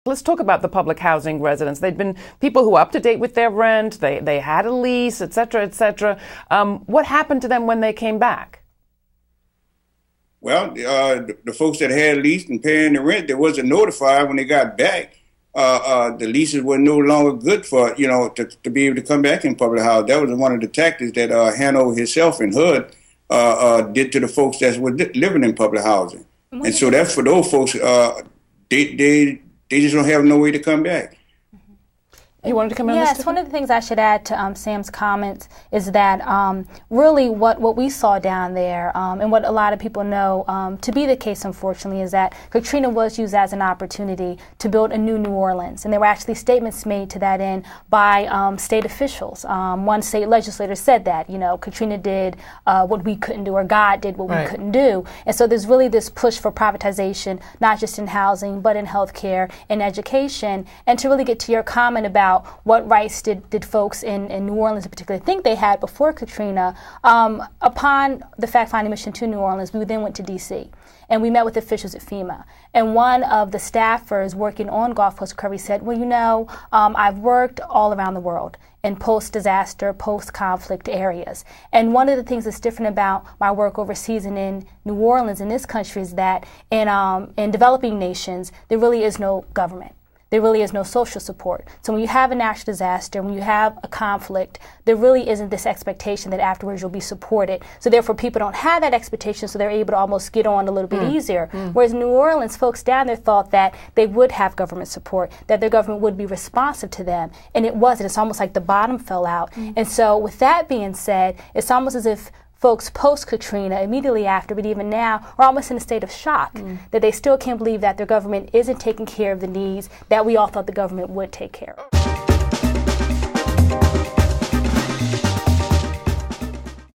Let's talk about the public housing residents. They'd been people who were up to date with their rent. They had a lease, et cetera, et cetera. What happened to them when they came back? Well, the folks that had leased and paying the rent, they wasn't notified when they got back. The leases were no longer good for, to be able to come back in public housing. That was one of the tactics that Hanover himself and HUD did to the folks that were living in public housing. And so that's for those folks, they just don't have no way to come back. You wanted to come in? Yes, one of the things I should add to Sam's comments is that really what we saw down there and what a lot of people know to be the case, unfortunately, is that Katrina was used as an opportunity to build a new New Orleans. And there were actually statements made to that end by state officials. One state legislator said that, Katrina did what we couldn't do, or God did what we couldn't do. And so there's really this push for privatization, not just in housing, but in healthcare and education. And to really get to your comment about what rights did folks in New Orleans in particular think they had before Katrina. Upon the fact-finding mission to New Orleans, we then went to D.C. and we met with officials at FEMA. And one of the staffers working on Gulf Coast Recovery said, well, I've worked all around the world in post-disaster, post-conflict areas. And one of the things that's different about my work overseas and in New Orleans in this country is that in developing nations, there really is no government. There really is no social support. So when you have a natural disaster, when you have a conflict, there really isn't this expectation that afterwards you'll be supported. So therefore people don't have that expectation, so they're able to almost get on a little bit easier. Whereas New Orleans, folks down there thought that they would have government support, that their government would be responsive to them. And it wasn't. It's almost like the bottom fell out. And so with that being said, it's almost as if folks post-Katrina, immediately after, but even now, are almost in a state of shock, that they still can't believe that their government isn't taking care of the needs that we all thought the government would take care of.